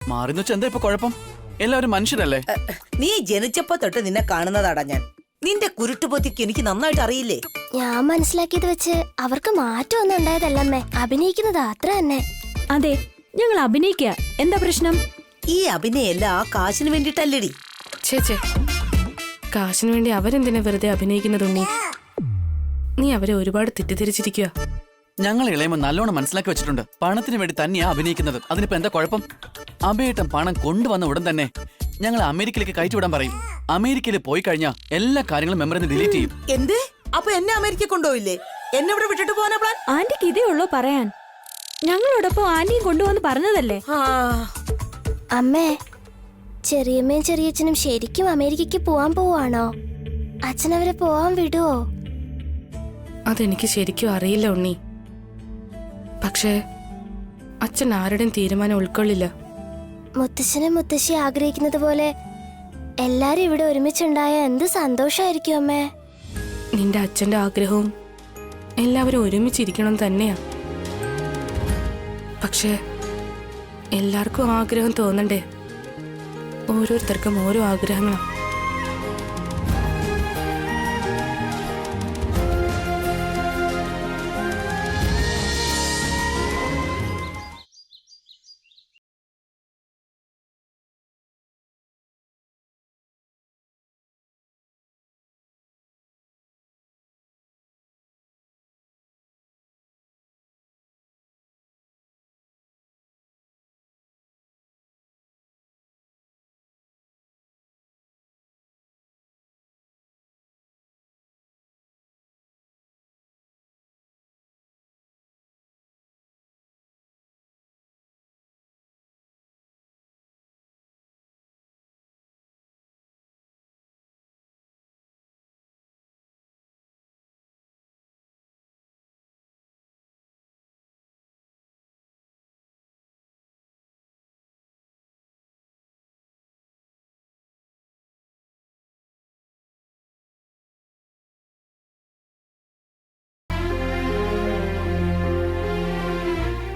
മാറിന്ന് വെച്ചാ എന്താ ഇപ്പൊ കുഴപ്പം? എല്ലാവരും മനുഷ്യരല്ലേ? നീ ജനിച്ചപ്പോ തൊട്ട് നിന്നെ കാണുന്നതാടാ ഞാൻ. നിന്റെ കുരുട്ടുപൊത്തിക്ക് എനിക്ക് നന്നായിട്ട് അറിയില്ലേ? ഞാൻ മനസ്സിലാക്കിയത് വെച്ച് അവർക്ക് മാറ്റമൊന്നും ഉണ്ടായതല്ലമ്മേ, അഭിനയിക്കുന്നത് അത്ര തന്നെ. അതെ, ഞങ്ങൾ അഭിനയിക്കുക. എന്താ പ്രശ്നം? ഈ അഭിനയെല്ലാം ആ കാശിന് വേണ്ടിട്ടല്ലേടി. ചേച്ചേ, കാശിന് വേണ്ടി അവരെന്തിനാ വെറുതെ അഭിനയിക്കുന്നത് ഉണ്ണി? നീ അവരെ ഒരുപാട് തെറ്റിദ്ധരിച്ചിരിക്കുക. ഞങ്ങൾ ഇളയമ നല്ലോണം മനസ്സിലാക്കി വെച്ചിട്ടുണ്ട്. പണത്തിന് വേണ്ടി തന്നെയാ അഭിനയിക്കുന്നത്. അതിനിപ്പോ എന്താ കുഴപ്പം? അഭിയേട്ടൻ പണം കൊണ്ടുവന്ന ഉടൻ തന്നെ ഞങ്ങൾ അമേരിക്കയിലേക്ക് കയറ്റിവിടാൻ പറയും. അമേരിക്കയിൽ പോയി കഴിഞ്ഞാൽ എല്ലാ കാര്യങ്ങളും മെമ്മറിന്ന് ഡിലീറ്റ് ചെയ്യും. എന്ത്? അപ്പൊ എന്നെ അമേരിക്ക കൊണ്ടുപോയില്ലേ? എന്നെ ഇവിടെ വിട്ടിട്ട് പോകാനാ പ്ലാൻ? ആന്റിക്ക് ഇതേ ഉള്ളോ പറയാൻ? ഞങ്ങളോടൊപ്പം ആന്റിയും കൊണ്ടുവന്ന് പറഞ്ഞതല്ലേ. അമ്മേ, ചെറിയമ്മയും ചെറിയച്ഛനും ശരിക്കും അമേരിക്കക്ക് പോവാൻ പോവാണോ? അച്ഛനവരെ പോവാൻ വിടുവോ? അതെനിക്ക് ശരിക്കും അറിയില്ല ഉണ്ണി. പക്ഷേ അച്ഛൻ ആരുടെയും തീരുമാനം ഉൾക്കൊള്ളില്ല. മുത്തശ്ശനും മുത്തശ്ശി ആഗ്രഹിക്കുന്നത് പോലെ എല്ലാരും ഇവിടെ ഒരുമിച്ചുണ്ടായ എന്ത് സന്തോഷായിരിക്കും അമ്മേ. നിന്റെ അച്ഛന്റെ ആഗ്രഹവും എല്ലാവരും ഒരുമിച്ചിരിക്കണം തന്നെയാ. പക്ഷേ എല്ലാവർക്കും ആഗ്രഹം തോന്നണ്ടേ? ഓരോരുത്തർക്കും ഓരോ ആഗ്രഹങ്ങളാണ്.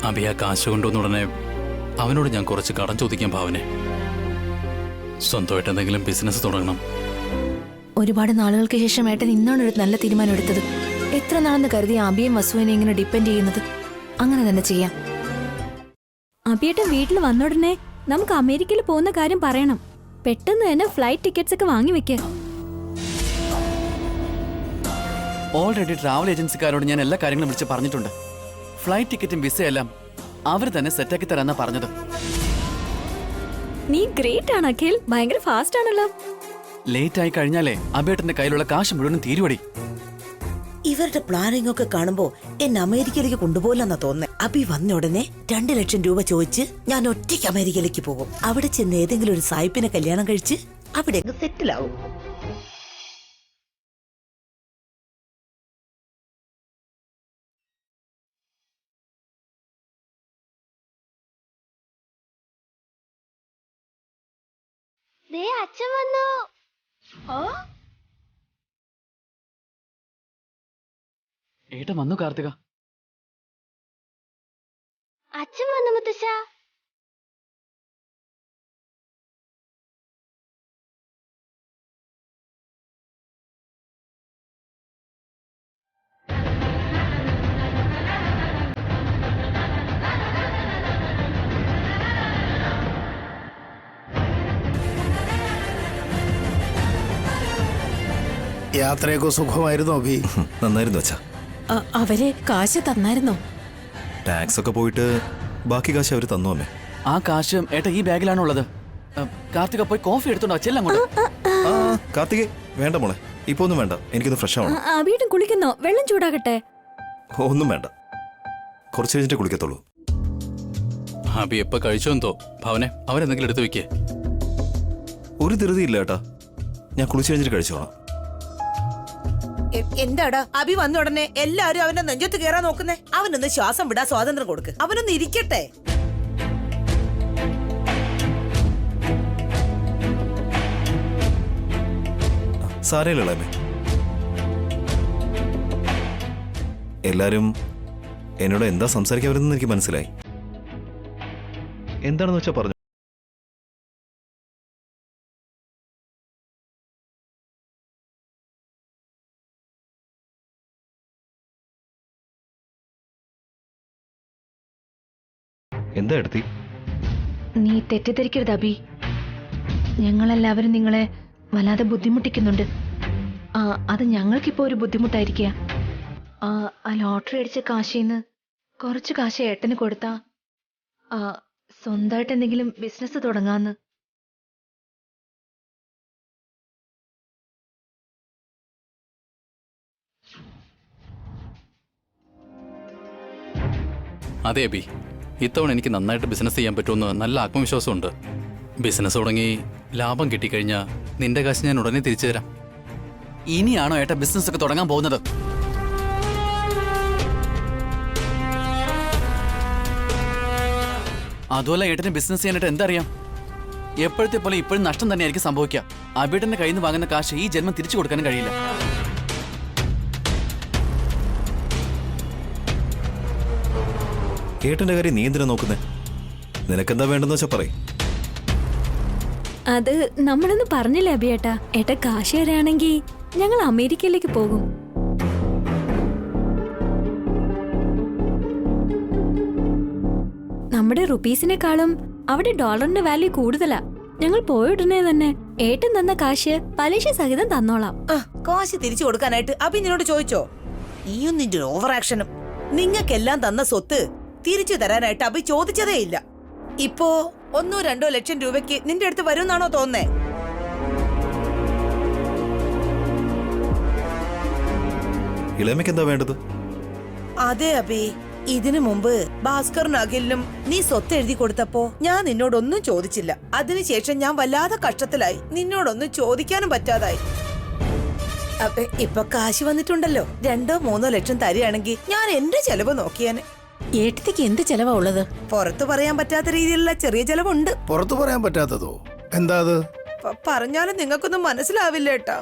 അബി ആ കാശ് കൊണ്ടുവന്ന ഉടനെ അവനോട് ഞാൻ കുറച്ച് കടം ചോദിക്കാൻ ഭാവനെ. സ്വന്തമായിട്ട് എന്തെങ്കിലും ബിസിനസ് തുടങ്ങണം. ഒരുപാട് നാളുകൾക്ക് ശേഷം ഏട്ടൻ ഇന്നാണ് ഒരു നല്ല തീരുമാനം എടുത്തത്. എത്ര നാളെന്ന് കരുതി അബിയും വസുവിനെ ഇങ്ങനെ ഡിപ്പെൻഡ് ചെയ്യുന്നത്? അങ്ങനെ തന്നെ ചെയ്യാം. അഭിയേട്ടൻ വീട്ടിൽ വന്നോടനെ നമുക്ക് അമേരിക്കയിൽ പോകുന്ന കാര്യം പറയണം. പെട്ടെന്ന് തന്നെ ഫ്ലൈറ്റ് ടിക്കറ്റ്സ് ഒക്കെ വാങ്ങി വെക്ക. ഓൾറെഡി ട്രാവൽ ഏജൻസിക്കാരോട് ഞാൻ എല്ലാ കാര്യങ്ങളും വിളിച്ച് പറഞ്ഞിട്ടുണ്ട്. ഫ്ലൈറ്റ് ടിക്കറ്റും വിസയെല്ലാം അവർ തന്നെ സെറ്റാക്കി തരാന്നാ പറഞ്ഞത്. നീ ഗ്രേറ്റ് ആണ് അഖിൽ, ഭയങ്കര ഫാസ്റ്റ് ആണല്ലോ. ലേറ്റ് ആയി കഴിഞ്ഞാലേ അബേട്ടന്റെ കയ്യിലുള്ള കാശ് മുഴുവനും തീരുവടി. ഇവരുടെ പ്ലാനിംഗ് ഒക്കെ കാണുമ്പോ എന്നെ അമേരിക്കയിലേക്ക് കൊണ്ടുപോകില്ലെന്നാ തോന്നുന്നത്. അബി വന്ന ഉടനെ 2 ലക്ഷം രൂപ ചോദിച്ച് ഞാൻ ഒറ്റയ്ക്ക് അമേരിക്കയിലേക്ക് പോകും. അവിടെ ചെന്ന് ഏതെങ്കിലും ഒരു സായിപ്പിനെ കല്യാണം കഴിച്ച് അവിടെ സെറ്റിലാവും. അച്ഛൻ വന്നു. ഏട്ടൻ വന്നു കാർത്തിക. അച്ഛൻ വന്നു മുത്തശ്ശ. യാത്രയൊക്കെ സുഖമായിരുന്നോ അഭി? നന്നായിരുന്നു അച്ഛാ. അവര് കാശ് തന്നായിരുന്നോ? ടാക്സ് ഒക്കെ പോയിട്ട് ബാക്കി കാശ് അവര് തന്നു അമ്മേ. ആ കാശ് ഏട്ട ഈ ബാഗിലാണുള്ളത്. കാർത്തിക പോയി കോഫി എടുത്തോണ്ടോ ചെല്ലങ്ങോട്ട്. കാർത്തികേ, വേണ്ട മോളെ, ഇപ്പൊ ഒന്നും വേണ്ട. എനിക്കൊന്ന് ഫ്രഷ് ആവണം. അഭിയേട്ടൻ കുളിക്കുന്നോ? വെള്ളം ചൂടാകട്ടെ? ഒന്നും വേണ്ട, കുറച്ച് കഴിഞ്ഞിട്ട് കുളിക്കത്തുള്ളൂ. അബി എപ്പോ കഴിച്ചോ എന്തോ. ഭാവനെ, അവരെന്തെങ്കിലും എടുത്തു വെക്കേ. ഒരു ധൃതിയില്ല ഏട്ടാ, ഞാൻ കുളിച്ച് കഴിഞ്ഞിട്ട് കഴിച്ചോളാം. എന്താടാ അബി വന്ന ഉടനെ എല്ലാരും അവന്റെ നെഞ്ചത്ത് കയറാൻ നോക്കുന്നേ? അവനൊന്ന് ശ്വാസം വിടാൻ സ്വാതന്ത്ര്യം കൊടുക്ക്. അവനൊന്ന് ഇരിക്കട്ടെ. സാരയില്ലല്ലേ അമ്മേ. എല്ലാരും എന്നോട് എന്താ സംസാരിക്കാൻ വരുന്നെന്ന് എനിക്ക് മനസ്സിലായി. എന്താണെന്ന് വെച്ചാൽ പറഞ്ഞു. എന്താ എടുത്തി? നീ തെറ്റിദ്ധരിക്കരുത് അബി. ഞങ്ങളെല്ലാവരും നിങ്ങളെ വല്ലാതെ ബുദ്ധിമുട്ടിക്കുന്നുണ്ട്. അത് ഞങ്ങൾക്കിപ്പോ ഒരു ബുദ്ധിമുട്ടായിരിക്കുക. ആ ലോട്ടറി അടിച്ച കാശിന്ന് കുറച്ച് കാശ് ഏട്ടന് കൊടുത്താ സ്വന്തമായിട്ട് എന്തെങ്കിലും ബിസിനസ് തുടങ്ങാന്ന്. അതെ അബി, ഇത്തവണ എനിക്ക് നന്നായിട്ട് ബിസിനസ് ചെയ്യാൻ പറ്റുമെന്ന് നല്ല ആത്മവിശ്വാസമുണ്ട്. ബിസിനസ് തുടങ്ങി ലാഭം കിട്ടിക്കഴിഞ്ഞാൽ നിന്റെ കാശ് ഞാൻ ഉടനെ തിരിച്ചു തരാം. ഇനിയാണോ ഏട്ട ബിസിനസ് ഒക്കെ തുടങ്ങാൻ പോകുന്നത്? അതുപോലെ ഏട്ടന് ബിസിനസ് ചെയ്യാനായിട്ട് എന്തറിയാം? എപ്പോഴത്തെ പോലെ ഇപ്പോഴും നഷ്ടം തന്നെയായിരിക്കും സംഭവിക്കുക. അബിയേട്ടന്റെ കയ്യിൽ നിന്ന് വാങ്ങുന്ന കാശ് ഈ ജന്മം തിരിച്ചു കൊടുക്കാനും കഴിയില്ല. ഏട്ടന്റെ കാര്യം നീ എന്തിനാ നോക്കുന്നേ? നിനക്കെന്താ വേണ്ടെന്ന് വെച്ചാ പറയ്. അത് നമ്മളൊന്നും പറഞ്ഞില്ല അബിയേട്ടാ. ഏട്ട കാശ് തരാണെങ്കിൽ ഞങ്ങൾ അമേരിക്കയിലേക്ക് പോകും. നമ്മുടെ റുപ്പീസിനെക്കാളും അവിടെ ഡോളറിന്റെ വാല്യൂ കൂടുതലാ. ഞങ്ങൾ പോയ ഉടനെ തന്നെ ഏട്ടൻ തന്ന കാശ് പലിശ സഹിതം തന്നോളാം. കാശ് തിരിച്ചു കൊടുക്കാനായിട്ട് അബി നിന്നോട് ചോദിച്ചോ? ഈയും നിന്റെ ഓവർ ആക്ഷനും. നിങ്ങൾക്കെല്ലാം തന്ന സ്വത്ത് തിരിച്ചു തരാനായിട്ട് അബി ചോദിച്ചതേ ഇല്ല. ഇപ്പോ 1-2 ലക്ഷം രൂപയ്ക്ക് നിന്റെ അടുത്ത് വരുമെന്നാണോ തോന്നുന്നേ? ഇളമയ്ക്ക് എന്താ വേണ്ടത്? അതെ അബി, ഇതിനു മുമ്പ് ഭാസ്കറിനും അഖിലിനും നീ സ്വത്ത് എഴുതി കൊടുത്തപ്പോ ഞാൻ നിന്നോടൊന്നും ചോദിച്ചില്ല. അതിനുശേഷം ഞാൻ വല്ലാതെ കഷ്ടത്തിലായി, നിന്നോടൊന്നും ചോദിക്കാനും പറ്റാതായി. ഇപ്പൊ കാശ് വന്നിട്ടുണ്ടല്ലോ, 2-3 ലക്ഷം തരികയാണെങ്കിൽ ഞാൻ എന്റെ ചെലവ് നോക്കിയാന്. ഏട്ടത്തിക്ക് എന്ത് ചെലവാ ഉള്ളത്? പുറത്തു പറയാൻ പറ്റാത്ത രീതിയിലുള്ള ചെറിയ ചെലവുണ്ട്. പുറത്തു പറയാൻ പറ്റാത്തതോ? എന്താ അത്? പറഞ്ഞാലും നിങ്ങൾക്കൊന്നും മനസ്സിലാവില്ല ഏട്ടാ.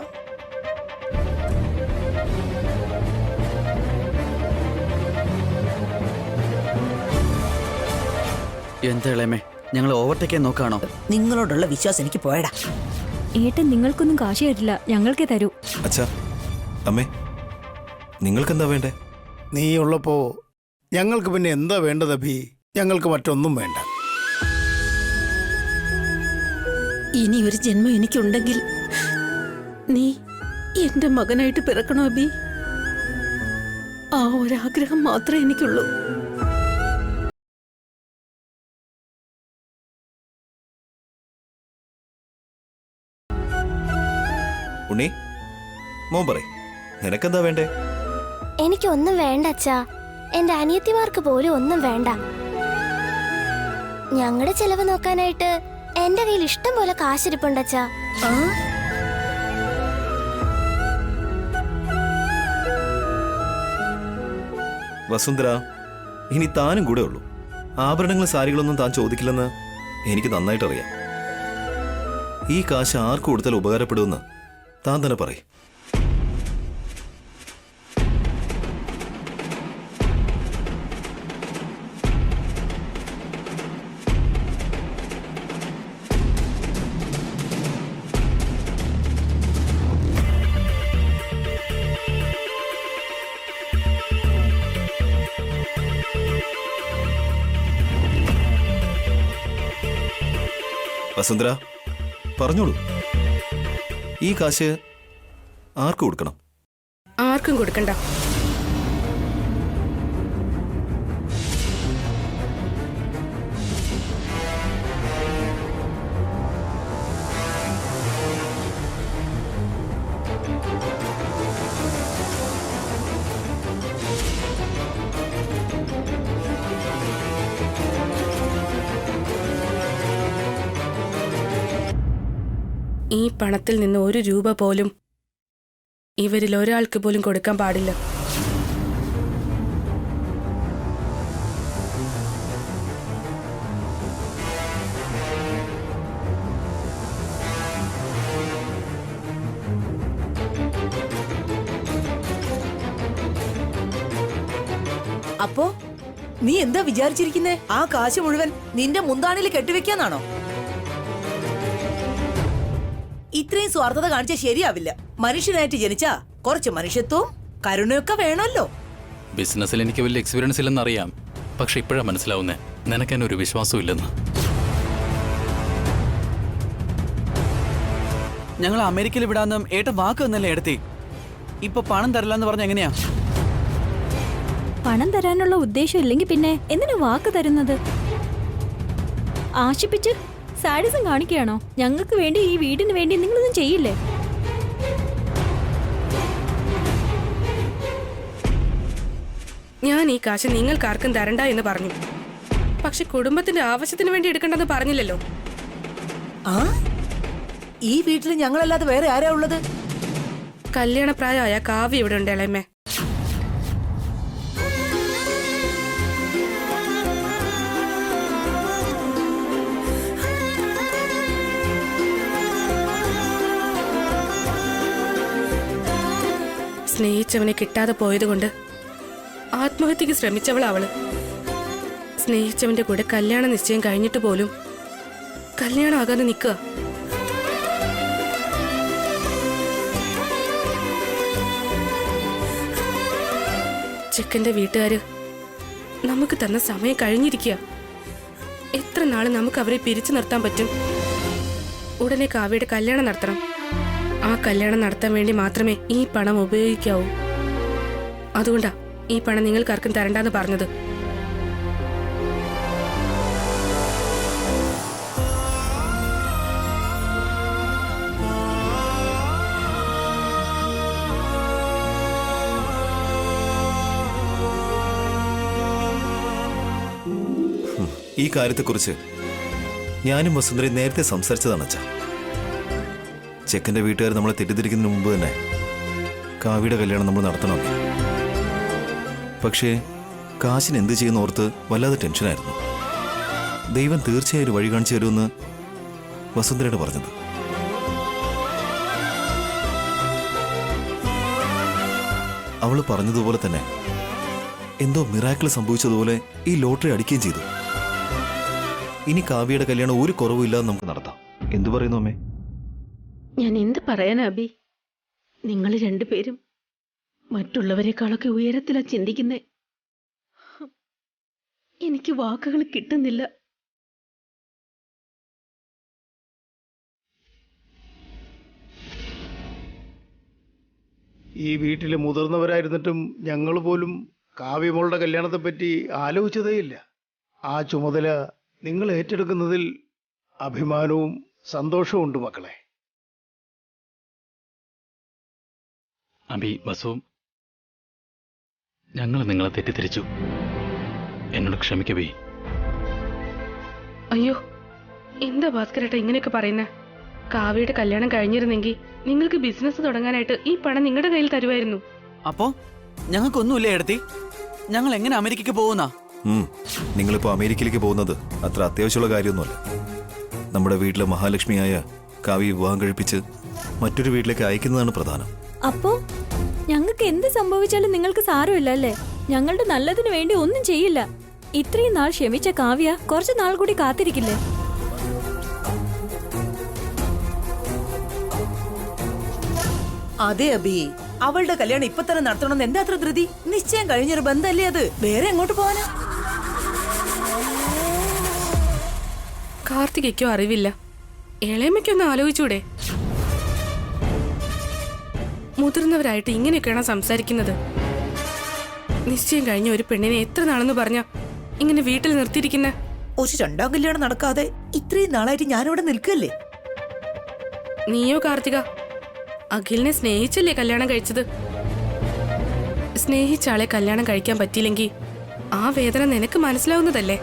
എന്താ ഇളയമേ, ഞങ്ങൾ ഓവർടേക്കാൻ നോക്കാണോ? നിങ്ങളോടുള്ള വിശ്വാസം എനിക്ക് പോയടാ. ഏട്ടൻ നിങ്ങൾക്കൊന്നും കാശ് തരില്ല, ഞങ്ങൾക്കേ തരൂ. അച്ഛാ, അമ്മേ, നിങ്ങൾക്കെന്താ വേണ്ടേ? നീ ഉള്ളപ്പോ ഞങ്ങൾക്ക് പിന്നെ എന്താ വേണ്ടത് അഭി? ഞങ്ങൾക്ക് മറ്റൊന്നും വേണ്ട. ഇനി ഒരു ജന്മം എനിക്കുണ്ടെങ്കിൽ നീ എന്റെ മകനായിട്ട് പിറക്കണോ അബി? ആ ഒരാഗ്രഹം മാത്രമേ എനിക്കുള്ളൂ. ഉണ്ണി, മോൻ പറയ്, നിനക്കെന്താ വേണ്ടേ? എനിക്കൊന്നും വേണ്ട അച്ഛാ. എന്റെ അനിയത്തിമാർക്ക് പോലും ഒന്നും വേണ്ട. ഞങ്ങളുടെ ചെലവ് നോക്കാനായിട്ട് എന്റെ കയ്യിൽ ഇഷ്ടം പോലെ കാശിരിപ്പുണ്ടച്ചാ. വസുന്ധര, ഇനി താനും കൂടെ ഉള്ളൂ. ആഭരണങ്ങളും സാരികളൊന്നും താൻ ചോദിക്കില്ലെന്ന് എനിക്ക് നന്നായിട്ടറിയാം. ഈ കാശ് ആർക്ക് കൊടുത്താൽ ഉപകാരപ്പെടുമെന്ന് താൻ തന്നെ പറയും. വസുന്ധര, പറഞ്ഞോളൂ, ഈ കാശ് ആർക്ക് കൊടുക്കണം? ആർക്കും കൊടുക്കണ്ട. ഈ പണത്തിൽ നിന്ന് 1 രൂപ പോലും ഇവരിൽ ഒരാൾക്ക് പോലും കൊടുക്കാൻ പാടില്ല. അപ്പോ നീ എന്താ വിചാരിച്ചിരിക്കുന്നേ? ആ കാശ് മുഴുവൻ നിന്റെ മുന്താണിയിൽ കെട്ടിവെക്കാന്നാണോ? ഇത്രയും സ്വാർത്ഥത കാണിച്ചാൽ ശരിയാവില്ല. മനുഷ്യനായിട്ട് ജനിച്ചാ കുറച്ച് മനുഷ്യത്വവും കരുണയൊക്കെ വേണമല്ലോ. ബിസിനസ്സിൽ എനിക്ക് വലിയ എക്സ്പീരിയൻസ് ഇല്ലെന്ന് അറിയാം, പക്ഷെ ഇപ്പോഴാണ് മനസ്സിലാവുന്നേ. നിനക്കെന്നെ ഒരു വിശ്വാസവും ഇല്ലെന്ന്. ഞങ്ങൾ അമേരിക്കയിൽ വിടാന്നും ഏട്ടൻ വാക്ക് തന്നല്ലേ എടുത്തി. ഇപ്പൊ പണം തരില്ലെന്ന് പറഞ്ഞ എങ്ങനെയാ? പണം തരാനുള്ള ഉദ്ദേശം ഇല്ലെങ്കിൽ പിന്നെ എന്തിനു വാക്ക് തരുന്നത്? ആശിപ്പിച്ച് സാഡിസം കാണിക്കുകയാണോ? ഞങ്ങൾക്ക് വേണ്ടി, ഈ വീടിന് വേണ്ടി നിങ്ങളൊന്നും ചെയ്യില്ലേ? ഞാൻ ഈ കാശ് നിങ്ങൾക്കാർക്കും തരണ്ട എന്ന് പറഞ്ഞു. പക്ഷെ കുടുംബത്തിന്റെ ആവശ്യത്തിന് വേണ്ടി എടുക്കണ്ടെന്ന് പറഞ്ഞില്ലല്ലോ. ആ ഈ വീട്ടിൽ ഞങ്ങളല്ലാതെ വേറെ ആരാ ഉള്ളത്? കല്യാണപ്രായമായ കാവ്യ ഇവിടെ ഉണ്ട് ഇളയമ്മേ. സ്നേഹിച്ചവനെ കിട്ടാതെ പോയതുകൊണ്ട് ആത്മഹത്യക്ക് ശ്രമിച്ചവൾ അവള്. സ്നേഹിച്ചവന്റെ കൂടെ കല്യാണ നിശ്ചയം കഴിഞ്ഞിട്ട് പോലും കല്യാണം ആകാതെ നിൽക്കുക. ചെക്കന്റെ വീട്ടുകാര് നമുക്ക് തന്ന സമയം കഴിഞ്ഞിരിക്കുക. എത്ര നാള് നമുക്ക് അവരെ പിരിച്ചു നിർത്താൻ പറ്റും? ഉടനെ കാവ്യയുടെ കല്യാണം നടത്തണം. ആ കല്യാണം നടത്താൻ വേണ്ടി മാത്രമേ ഈ പണം ഉപയോഗിക്കാവൂ. അതുകൊണ്ടാ ഈ പണം നിങ്ങൾക്കാർക്കും തരണ്ടെന്ന് പറഞ്ഞത്. ഈ കാര്യത്തെക്കുറിച്ച് ഞാനും വസുന്ധരയും നേരത്തെ സംസാരിച്ചതാണ് അച്ഛാ. ചെക്കൻ്റെ വീട്ടുകാർ നമ്മളെ തെറ്റിദ്ധരിക്കുന്നതിന് മുമ്പ് തന്നെ കാവ്യയുടെ കല്യാണം നമ്മൾ നടത്തണം. പക്ഷേ കാശിന് എന്ത് ചെയ്യുന്ന ഓർത്ത് വല്ലാതെ ടെൻഷനായിരുന്നു. ദൈവം തീർച്ചയായും ഒരു വഴി കാണിച്ചു തരുമെന്ന് വസുന്ധരയോട് പറഞ്ഞത്. അവള് പറഞ്ഞതുപോലെ തന്നെ എന്തോ മിറാക്കിൾ സംഭവിച്ചതുപോലെ ഈ ലോട്ടറി അടിക്കുകയും ചെയ്തു. ഇനി കാവ്യയുടെ കല്യാണം ഒരു കുറവുമില്ലാതെ നമുക്ക് നടത്താം. എന്തു പറയുന്നു അമ്മേ? ഞാൻ എന്ത് പറയാനാ അബി? നിങ്ങൾ രണ്ടുപേരും മറ്റുള്ളവരെക്കാളൊക്കെ ഉയരത്തിലാ ചിന്തിക്കുന്നേ. എനിക്ക് വാക്കുകൾ കിട്ടുന്നില്ല. ഈ വീട്ടിലെ മുതിർന്നവരായിരുന്നിട്ടും ഞങ്ങൾ പോലും കാവ്യമോളുടെ കല്യാണത്തെപ്പറ്റി ആലോചിച്ചതേയില്ല. ആ ചുമതല നിങ്ങൾ ഏറ്റെടുക്കുന്നതിൽ അഭിമാനവും സന്തോഷവും ഉണ്ട് മക്കളെ. അബി, വസു, ഞങ്ങൾ നിങ്ങളെ തെറ്റിദ്ധരിച്ചു. എന്നോട് ക്ഷമിക്കബി. അയ്യോ, എന്താ ഭാസ്കരേട്ട ഇങ്ങനെയൊക്കെ പറയുന്നേ? കാവ്യയുടെ കല്യാണം കഴിഞ്ഞിരുന്നെങ്കിൽ നിങ്ങൾക്ക് ബിസിനസ് തുടങ്ങാനായിട്ട് ഈ പണം നിങ്ങളുടെ കയ്യിൽ തരുമായിരുന്നു. അപ്പോ ഞങ്ങൾക്കൊന്നുമില്ലേ എടുത്തി? ഞങ്ങൾ എങ്ങനെ അമേരിക്കക്ക് പോകുന്ന? നിങ്ങളിപ്പോ അമേരിക്കയിലേക്ക് പോകുന്നത് അത്ര അത്യാവശ്യമുള്ള കാര്യമൊന്നുമല്ല. നമ്മുടെ വീട്ടിലെ മഹാലക്ഷ്മിയായ കാവ്യ വിവാഹം കഴിപ്പിച്ച് മറ്റൊരു വീട്ടിലേക്ക് അയക്കുന്നതാണ് പ്രധാനം. അപ്പോ ഞങ്ങൾക്ക് എന്ത് സംഭവിച്ചാലും നിങ്ങൾക്ക് സാരമില്ല അല്ലേ? ഞങ്ങളുടെ നല്ലതിന് വേണ്ടി ഒന്നും ചെയ്യില്ല. ഇത്രയും നാൾ ക്ഷമിച്ച കാവ്യ കുറച്ചു നാൾ കൂടി കാത്തിരിക്കില്ലേ? അതെ അബി, അവളുടെ കല്യാണം ഇപ്പൊ തന്നെ നടത്തണമെന്ന് എന്താ അത്ര ധൃതി? നിശ്ചയം കഴിഞ്ഞൊരു ബന്ധമല്ലേ അത്? വേറെ എങ്ങോട്ട് പോവാനാ? കാർത്തികയ്ക്കോ അറിവില്ല. ഇളയമ്മയ്ക്കൊന്ന് ആലോചിച്ചൂടെ? മുതിർന്നവരായിട്ട് ഇങ്ങനെയൊക്കെയാണ് സംസാരിക്കുന്നത്. നിശ്ചയം കഴിഞ്ഞ ഒരു പെണ്ണിനെ എത്ര നാളെന്ന് പറഞ്ഞ ഇങ്ങനെ വീട്ടിൽ നിർത്തിയിരിക്കുന്ന? ഒരു രണ്ടാം കല്യാണം നടക്കാതെ ഇത്രയും നാളായിട്ട് ഞാനിവിടെ നിൽക്കല്ലേ? നീയോ കാർത്തിക അഖിലിനെ സ്നേഹിച്ചല്ലേ കല്യാണം കഴിച്ചത്? സ്നേഹിച്ച ആളെ കല്യാണം കഴിക്കാൻ പറ്റിയില്ലെങ്കിൽ ആ വേദന നിനക്ക് മനസ്സിലാവുന്നതല്ലേ?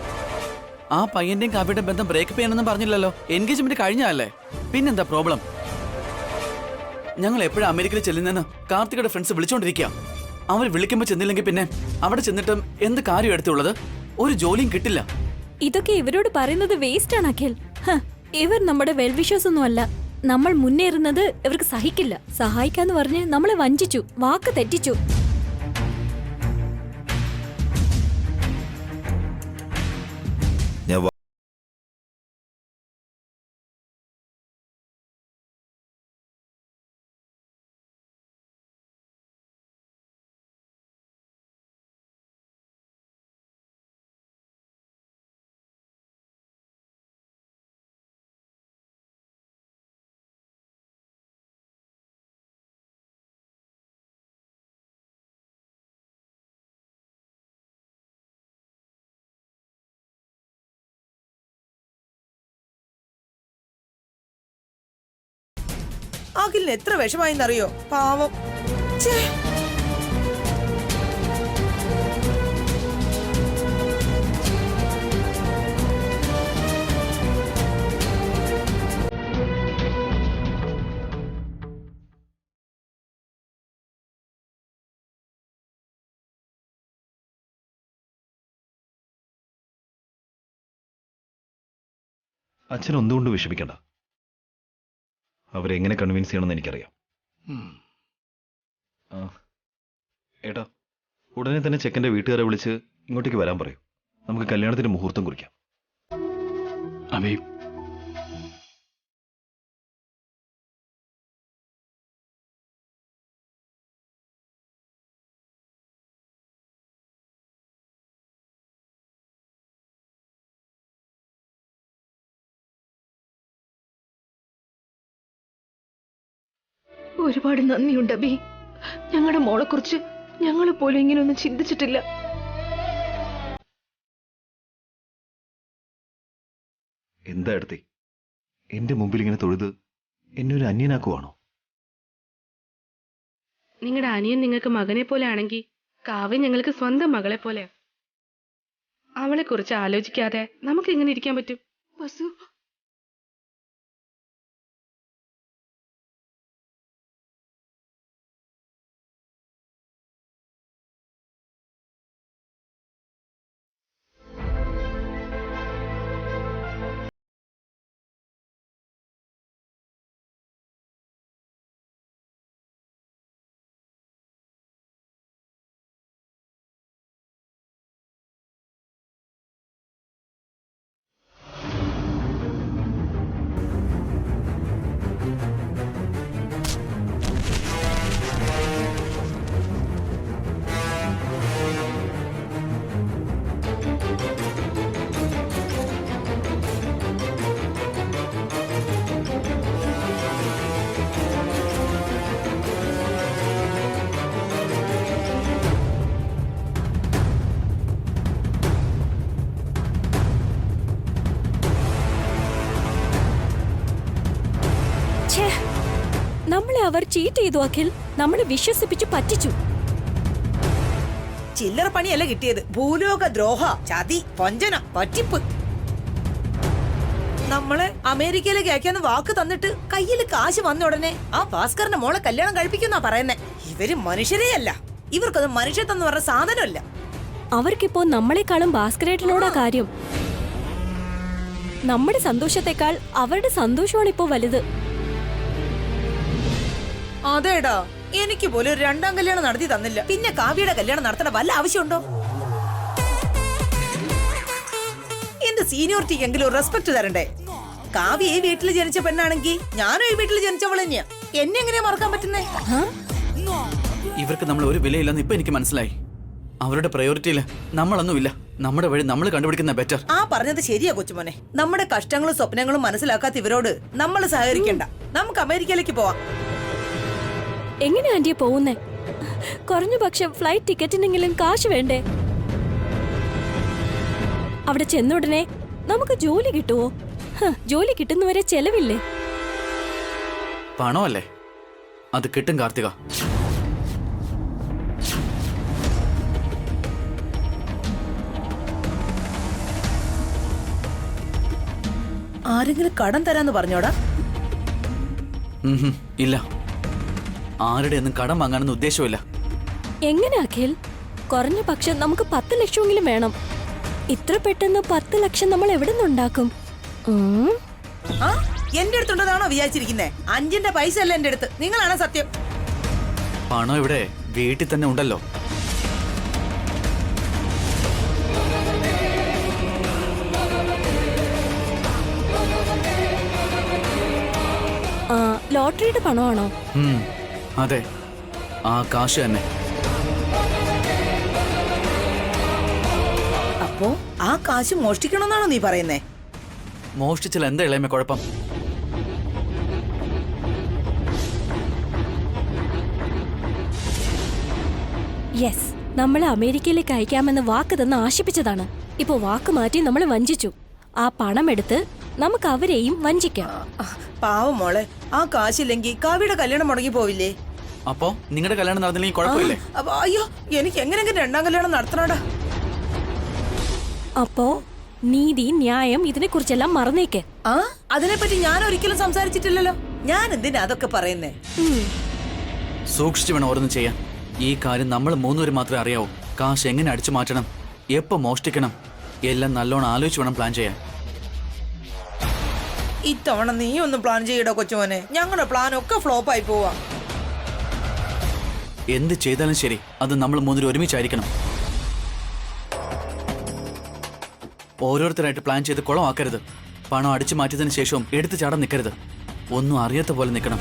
ആ പയ്യന്റെയും കാവ്യയുടെ ബന്ധം ബ്രേക്കപ്പ് ചെയ്യണമെന്നും പറഞ്ഞില്ലല്ലോ. എൻഗേജ്മെന്റ് കഴിഞ്ഞല്ലേ? പിന്നെന്താ പ്രോബ്ലം? ഞങ്ങൾ എപ്പോഴും അമേരിക്കയിൽ ചെല്ലുന്നെന്ന് കാർത്തികയുടെ ഫ്രണ്ട്സ് വിളിച്ചോണ്ടിരിക്കുക. അവർ വിളിക്കുമ്പോൾ ചെന്നില്ലെങ്കിൽ പിന്നെ അവിടെ ചെന്നിട്ടും എന്ത് കാര്യം എടുത്തുള്ളത്? ഒരു ജോലിയും കിട്ടില്ല. ഇതൊക്കെ ഇവരോട് പറയുന്നത് വേസ്റ്റ് ആണ് അഖിൽ. ഇവർ നമ്മുടെ വെൽവിഷേഴ്സ് ഒന്നുമല്ല. നമ്മൾ മുന്നേറുന്നത് ഇവർക്ക് സഹിക്കില്ല. സഹായിക്കാന്ന് പറഞ്ഞ് നമ്മളെ വഞ്ചിച്ചു, വാക്ക് തെറ്റിച്ചു. ഞാൻ അഖിലിന് എത്ര വിഷമായിന്നറിയോ? പാവം. ഛേ. അച്ഛൻ ഒന്നുകൊണ്ട് വിഷമിക്കണ്ട. അവരെങ്ങനെ കൺവിൻസ് ചെയ്യണമെന്ന് എനിക്കറിയാം. ഏട്ടാ, ഉടനെ തന്നെ ചെക്കൻ്റെ വീട്ടുകാരെ വിളിച്ച് ഇങ്ങോട്ടേക്ക് വരാൻ പറയൂ. നമുക്ക് കല്യാണത്തിന് മുഹൂർത്തം കുറിക്കാം. അബി, ഒരുപാട് നന്ദിയുണ്ട് അബി. ഞങ്ങളുടെ മോളെക്കുറിച്ച് ഞങ്ങൾ പോലും ഇങ്ങനെയൊന്നും ചിന്തിച്ചിട്ടില്ല. എന്താ എടുത്തേ, എന്റെ മുമ്പിൽ ഇങ്ങനെ തൊഴുത് എന്നെ ഒരു അന്യനാക്കുവാണോ? നിങ്ങളുടെ അനിയൻ നിങ്ങൾക്ക് മകനെ പോലെ ആണെങ്കിൽ കാവ്യ ഞങ്ങൾക്ക് സ്വന്തം മകളെ പോലെയാ. അവളെ കുറിച്ച് ആലോചിക്കാതെ നമുക്ക് എങ്ങനെ ഇരിക്കാൻ പറ്റും? വസു, നമ്മളെ അവർ ചീറ്റ് ചെയ്തു അഖിൽ. നമ്മളെ വിശ്വസിപ്പിച്ച് പറ്റിച്ചു. ചില്ലറ പണിയല്ല കിട്ടിയത്. ഭൂലോക ദ്രോഹ, ചതി, വഞ്ചന, പറ്റിപ്പ്. നമ്മളെ അമേരിക്കയിലേക്ക് അയക്കാന്ന് വാക്ക് തന്നിട്ട് കയ്യിൽ കാശ് വന്ന ഉടനെ ആ ഭാസ്കറിന്റെ മോളെ കല്യാണം കഴിപ്പിക്കുന്നാ പറയുന്നേ. ഇവര് മനുഷ്യരേ അല്ല. ഇവർക്കത് മനുഷ്യത്വം പറഞ്ഞ സാധനമല്ല. അവർക്കിപ്പോ നമ്മളെക്കാളും ഭാസ്കരേട്ടനോടാ കാര്യം. നമ്മുടെ സന്തോഷത്തെക്കാൾ അവരുടെ സന്തോഷമാണ് ഇപ്പോ വലുത്. അതേടാ, എനിക്ക് പോലും ഒരു രണ്ടാം കല്യാണം നടത്തി തന്നില്ല. പിന്നെ കാവ്യയുടെ കല്യാണം നടത്തേണ്ട വല്ല ആവശ്യമുണ്ടോ? എന്റെ സീനിയോറിറ്റിക്ക് എങ്കിലും റെസ്പെക്ട് തരണ്ടേ? കാവ്യ ഈ വീട്ടിൽ ജനിച്ച പെണ്ണാണെങ്കിൽ ഞാനും ഈ വീട്ടിൽ ജനിച്ചവൾ തന്നെയാ. എന്നെ എങ്ങനെയാ മറക്കാൻ പറ്റുന്നേ? ഇവർക്ക് നമ്മൾ ഒരു വിലയില്ലെന്ന് ഇപ്പൊ എനിക്ക് മനസ്സിലായി. അവരുടെ പ്രയോറിറ്റിയില് നമ്മളൊന്നുമില്ല. നമ്മുടെ വഴി നമ്മൾ കണ്ടുപിടിക്കുന്ന ബെറ്റർ. ആ പറഞ്ഞത് ശരിയാ കൊച്ചുമോനെ. നമ്മുടെ കഷ്ടങ്ങളും സ്വപ്നങ്ങളും മനസ്സിലാക്കാത്ത ഇവരോട് നമ്മൾ സഹകരിക്കണ്ട. നമുക്ക് അമേരിക്കയിലേക്ക് പോവാം. എങ്ങനെ ആന്റിയെ പോകുന്നേ? കുറഞ്ഞ പക്ഷം ഫ്ലൈറ്റ് ടിക്കറ്റിനെങ്കിലും കാശ് വേണ്ടേ? അവിടെ ചെന്നുടനെ നമുക്ക് ജോലി കിട്ടുവോ? ജോലി കിട്ടുന്നവരെ ചെലവില്ലേ? പണമല്ലേ, അത് കിട്ടും കാർത്തിക. ആരെങ്കിലും കടം തരാന്ന് പറഞ്ഞോടാ? ഇല്ല, ആരുടെ ഒന്നും കടം വാങ്ങാനൊന്നും ഉദ്ദേശമില്ല. എങ്ങനെ അഖിൽ? കുറഞ്ഞ പക്ഷം നമുക്ക് 10 ലക്ഷമെങ്കിലും വേണം. ഇത്ര പെട്ടെന്ന് 10 ലക്ഷം നമ്മൾ എവിടെ നിന്നുണ്ടാക്കും? എന്റെ അടുത്തുണ്ടതാണോ വിചാരിച്ചിരിക്കുന്നേ? 5ന്റെ പൈസ അല്ല എന്റെ അടുത്ത്. നിങ്ങളാണ് സത്യം. പണം ഇവിടെ വീട്ടിൽ തന്നെ ഉണ്ടല്ലോ. ലോട്ടറിയുടെ പണമാണോ? അതെ, ആ കാശ് തന്നെ. അപ്പോ ആ കാശ് മോഷ്ടിക്കണമെന്നാണോ നീ പറയുന്നേ? മോഷ്ടിച്ചാൽ എന്താ ഇളയമ കുഴപ്പം? യെസ്, നമ്മളെ അമേരിക്കയിലേക്ക് അയക്കാമെന്ന് വാക്ക് തന്ന് ആശിപ്പിച്ചതാണ്. ഇപ്പൊ വാക്ക് മാറ്റി നമ്മളെ വഞ്ചിച്ചു. ആ പണം എടുത്ത് നമുക്ക് അവരെയും വഞ്ചിക്കാം. പാവം മോളെ, ആ കാശില്ലെങ്കിൽ കാവ്യയുടെ കല്യാണം മുടങ്ങി പോവില്ലേ? അപ്പോ നിങ്ങളുടെ കല്യാണം നടന്നില്ലെങ്കിൽ കുഴപ്പമില്ലേ? അപ്പൊ അയ്യോ, എനിക്ക് എങ്ങനെയെങ്കിലും രണ്ടാം കല്യാണം നടത്തണോടാ. അപ്പോ നീതി ന്യായം ഇതിനെ കുറിച്ചെല്ലാം മറന്നേക്ക്. ആ, അതിനെപ്പറ്റി ഞാൻ ഒരിക്കലും സംസാരിച്ചിട്ടില്ലല്ലോ. ഞാൻ എന്തിനാ അതൊക്കെ പറയുന്നേ? സൂക്ഷിച്ചു വേണം ഓരോന്നും ചെയ്യാൻ. ഈ കാര്യം നമ്മൾ മൂന്നുപേര് മാത്രമേ അറിയാവൂ. കാശ് എങ്ങനെ അടിച്ചു മാറ്റണം, എപ്പോ മോഷ്ടിക്കണം, എല്ലാം നല്ലോണം ആലോചിച്ച് വേണം പ്ലാൻ ചെയ്യാൻ. ഇത്തവണ നീ ഒന്ന് പ്ലാൻ ചെയ്യടോ കൊച്ചുമോനെ. ഞങ്ങളുടെ പ്ലാൻ ഒക്കെ ഫ്ലോപ്പ് ആയി പോവാ. എന്ത് ചെയ്താലും ശരി, അത് നമ്മൾ മൂന്നുപേരും ഒരുമിച്ചായിരിക്കണം. ഓരോരുത്തരായിട്ട് പ്ലാൻ ചെയ്ത് കുളമാക്കരുത്. പണം അടിച്ചു മാറ്റിയതിനു ശേഷവും എടുത്തു ചാടാൻ നിൽക്കരുത്. ഒന്നും അറിയാത്ത പോലെ നിൽക്കണം.